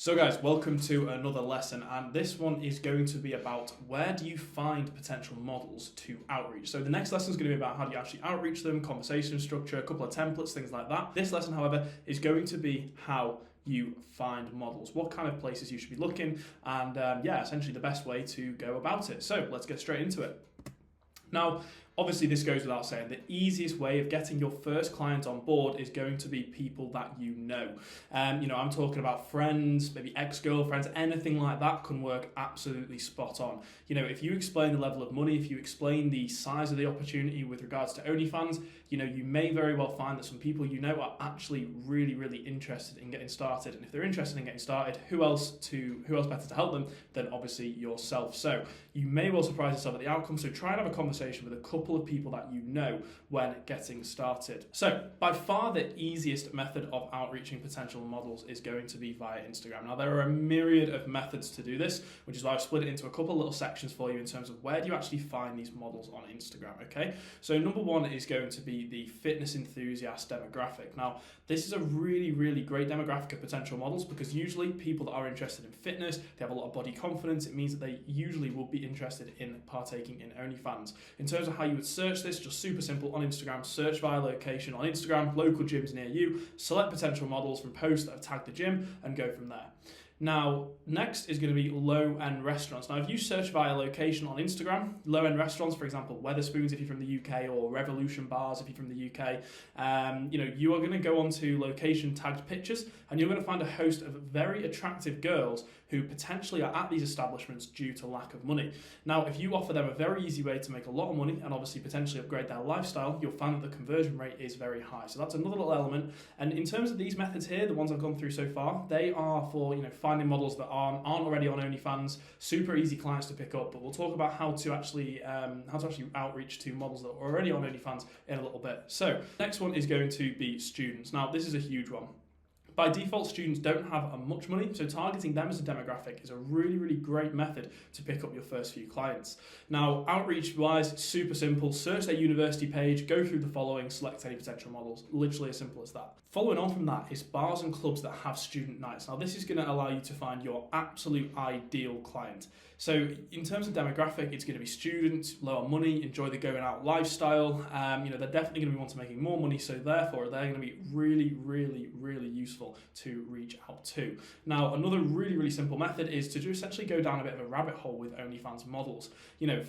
So guys, welcome to another lesson, and this one is going to be about where do you find potential models to outreach. So the next lesson is going to be about how do you actually outreach them, conversation structure, a couple of templates, things like that. This lesson, however, is going to be how you find models, what kind of places you should be looking, and essentially the best way to go about it. So let's get straight into it. Now, obviously this goes without saying, the easiest way of getting your first client on board is going to be people that you know. I'm talking about friends, maybe ex-girlfriends, anything like that can work absolutely spot on. If you explain the level of money, if you explain the size of the opportunity with regards to OnlyFans, you may very well find that some people are actually really, really interested in getting started. And if they're interested in getting started, who else better to help them than obviously yourself? So you may well surprise yourself at the outcome. So try and have a conversation with a couple of people that you know when getting started. So by far the easiest method of outreaching potential models is going to be via Instagram. Now there are a myriad of methods to do this, which is why I've split it into a couple of little sections for you in terms of where do you actually find these models on Instagram, okay? So number one is going to be the fitness enthusiast demographic. Now this is a really, really great demographic of potential models because usually people that are interested in fitness, they have a lot of body confidence. It means that they usually will be interested in partaking in OnlyFans. In terms of how you would search this, just super simple on Instagram, search via location on Instagram, local gyms near you, select potential models from posts that have tagged the gym and go from there. Now, next is going to be low-end restaurants. Now, if you search via location on Instagram, low-end restaurants, for example, Wetherspoons if you're from the UK, or Revolution Bars if you're from the UK, you are going to go onto location tagged pictures, and you're going to find a host of very attractive girls who potentially are at these establishments due to lack of money. Now, if you offer them a very easy way to make a lot of money and obviously potentially upgrade their lifestyle, you'll find that the conversion rate is very high. So that's another little element. And in terms of these methods here, the ones I've gone through so far, they are for finding models that aren't already on OnlyFans, super easy clients to pick up. But we'll talk about how to actually outreach to models that are already on OnlyFans in a little bit. So next one is going to be students. Now this is a huge one. By default, students don't have much money, so targeting them as a demographic is a really, really great method to pick up your first few clients. Now, outreach-wise, super simple. Search their university page, go through the following, select any potential models. Literally as simple as that. Following on from that is bars and clubs that have student nights. Now, this is going to allow you to find your absolute ideal client. So in terms of demographic, it's going to be students, lower money, enjoy the going out lifestyle. They're definitely going to be wanting making more money, so therefore they're going to be really, really, really useful to reach out to. Now, another really, really simple method is to essentially go down a bit of a rabbit hole with OnlyFans models.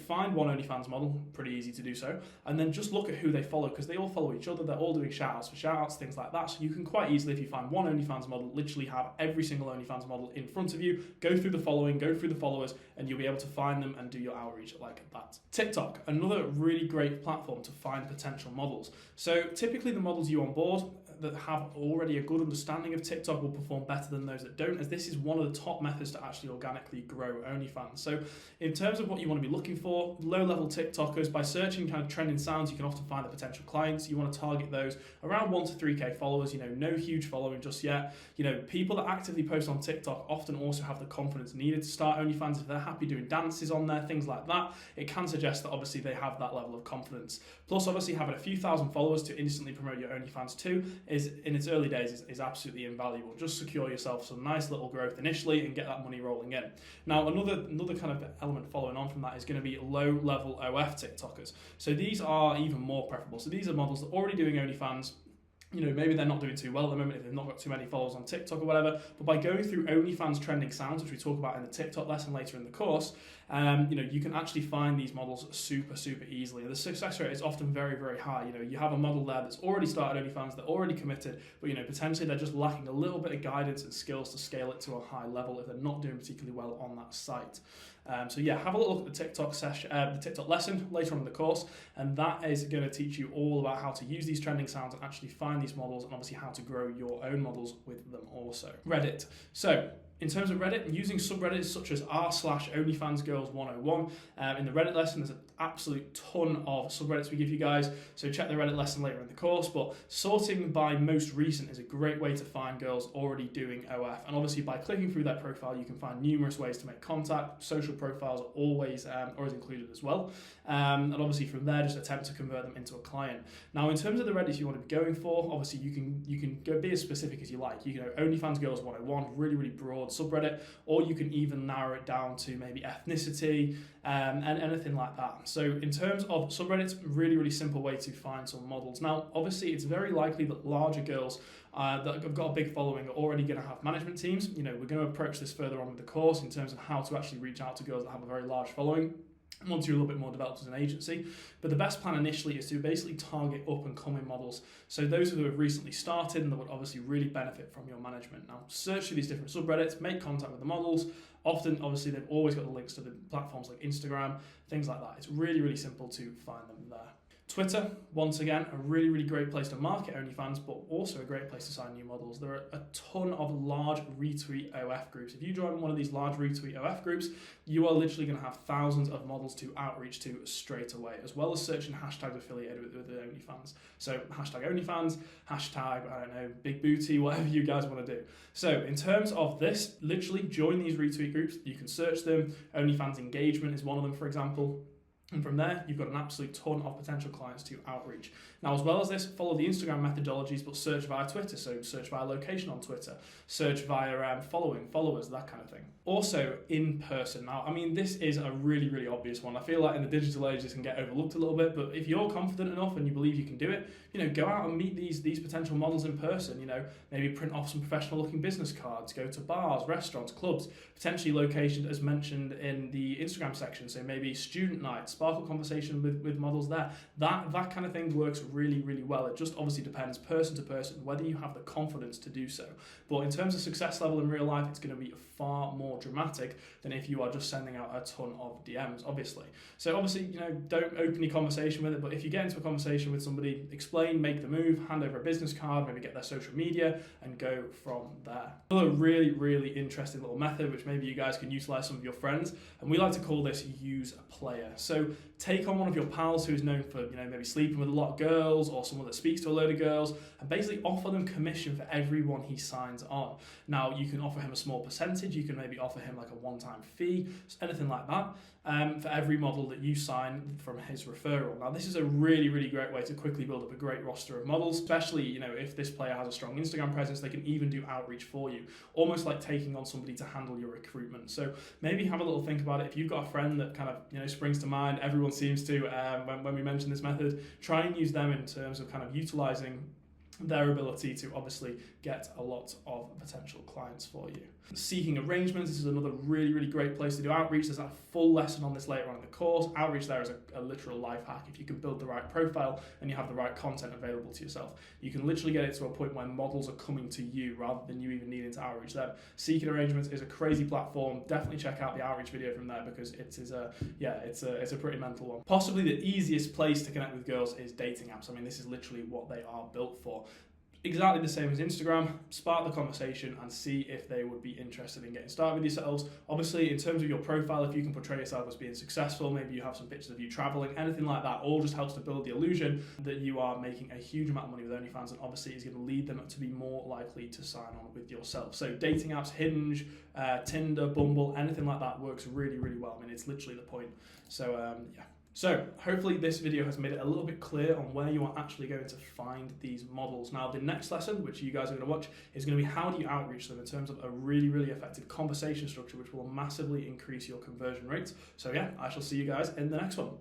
Find one OnlyFans model, pretty easy to do so, and then just look at who they follow because they all follow each other. They're all doing shout-outs for shout-outs, things like that. So you can quite easily, if you find one OnlyFans model, literally have every single OnlyFans model in front of you, go through the following, go through the followers, and you'll be able to find them and do your outreach like that. TikTok, another really great platform to find potential models. So typically the models you onboard that have already a good understanding of TikTok will perform better than those that don't, as this is one of the top methods to actually organically grow OnlyFans. So in terms of what you want to be looking for, low-level TikTokers, by searching kind of trending sounds, you can often find the potential clients. You want to target those around 1 to 3K followers, no huge following just yet. People that actively post on TikTok often also have the confidence needed to start OnlyFans. If they're happy doing dances on there, things like that, it can suggest that obviously they have that level of confidence. Plus, obviously having a few thousand followers to instantly promote your OnlyFans too is, in its early days, is absolutely invaluable. Just secure yourself some nice little growth initially and get that money rolling in. Now, another kind of element following on from that is going to be low-level OF TikTokers. So these are even more preferable. So these are models that are already doing OnlyFans. Maybe they're not doing too well at the moment if they've not got too many followers on TikTok or whatever, but by going through OnlyFans trending sounds, which we talk about in the TikTok lesson later in the course, you can actually find these models super, super easily. The success rate is often very, very high. You have a model there that's already started OnlyFans, they're already committed, but potentially they're just lacking a little bit of guidance and skills to scale it to a high level if they're not doing particularly well on that site. Have a little look at the TikTok lesson later on in the course, and that is going to teach you all about how to use these trending sounds and actually find these models, and obviously how to grow your own models with them also. Reddit. So in terms of Reddit, using subreddits such as r/OnlyFansGirls101. In the Reddit lesson, there's an absolute ton of subreddits we give you guys, so check the Reddit lesson later in the course, but sorting by most recent is a great way to find girls already doing OF, and obviously by clicking through their profile, you can find numerous ways to make contact. Social profiles are always included as well, and obviously from there, just attempt to convert them into a client. Now, in terms of the Reddits you want to be going for, obviously you can go be as specific as you like. OnlyFans Girls 101, really, really broad. broad subreddit, or you can even narrow it down to maybe ethnicity and anything like that. So in terms of subreddits, really, really simple way to find some models. Now, obviously, it's very likely that larger girls that have got a big following are already going to have management teams. You know, we're going to approach this further on with the course in terms of how to actually reach out to girls that have a very large following once you're a little bit more developed as an agency. But the best plan initially is to basically target up and coming models. So those who have recently started and that would obviously really benefit from your management. Now, search through these different subreddits, make contact with the models. Often, obviously, they've always got the links to the platforms like Instagram, things like that. It's really, really simple to find them there. Twitter, once again, a really, really great place to market OnlyFans, but also a great place to sign new models. There are a ton of large retweet OF groups. If you join one of these large retweet OF groups, you are literally going to have thousands of models to outreach to straight away, as well as searching hashtags affiliated with the OnlyFans. So hashtag OnlyFans, hashtag, I don't know, big booty, whatever you guys want to do. So in terms of this, literally join these retweet groups. You can search them. OnlyFans engagement is one of them, for example. And from there, you've got an absolute ton of potential clients to outreach. Now, as well as this, follow the Instagram methodologies, but search via Twitter. So search via location on Twitter, search via followers, that kind of thing. Also, in person. Now, I mean, this is a really, really obvious one. I feel like in the digital age, this can get overlooked a little bit, but if you're confident enough and you believe you can do it, you know, go out and meet these potential models in person. You know, maybe print off some professional looking business cards, go to bars, restaurants, clubs, potentially locations as mentioned in the Instagram section. So maybe student nights, sparkle conversation with models there. That kind of thing works really, really well. It just obviously depends person to person whether you have the confidence to do so. But in terms of success level in real life, it's going to be far more dramatic than if you are just sending out a ton of DMs, obviously. So obviously, you know, don't open your conversation with it, but if you get into a conversation with somebody, explain, make the move, hand over a business card, maybe get their social media and go from there. Another really, really interesting little method, which maybe you guys can utilize some of your friends, and we like to call this use a player. So take on one of your pals who's known for, you know, maybe sleeping with a lot of girls or someone that speaks to a load of girls, and basically offer them commission for everyone he signs on. Now, you can offer him a small percentage, you can maybe offer him like a one-time fee, anything like that, for every model that you sign from his referral. Now, this is a really, really great way to quickly build up a great roster of models, especially, you know, if this player has a strong Instagram presence, they can even do outreach for you, almost like taking on somebody to handle your recruitment. So maybe have a little think about it. If you've got a friend that kind of, you know, springs to mind, everyone seems to when we mention this method, try and use them in terms of kind of utilizing their ability to obviously get a lot of potential clients for you. Seeking arrangements, this is another really, really great place to do outreach. There's a full lesson on this later on in the course. Outreach there is a literal life hack. If you can build the right profile and you have the right content available to yourself, you can literally get it to a point where models are coming to you rather than you even needing to outreach them. Seeking arrangements is a crazy platform. Definitely check out the outreach video from there because it is it's a pretty mental one. Possibly the easiest place to connect with girls is dating apps. I mean, this is literally what they are built for. Exactly the same as Instagram, spark the conversation and see if they would be interested in getting started with yourselves. Obviously, in terms of your profile, if you can portray yourself as being successful, maybe you have some pictures of you traveling, anything like that, all just helps to build the illusion that you are making a huge amount of money with OnlyFans, and obviously is going to lead them to be more likely to sign on with yourself. So dating apps, Hinge, Tinder, Bumble, anything like that works really, really well. I mean, it's literally the point. So yeah. So hopefully this video has made it a little bit clear on where you are actually going to find these models. Now, the next lesson, which you guys are going to watch, is going to be how do you outreach them in terms of a really, really effective conversation structure, which will massively increase your conversion rates. So yeah, I shall see you guys in the next one.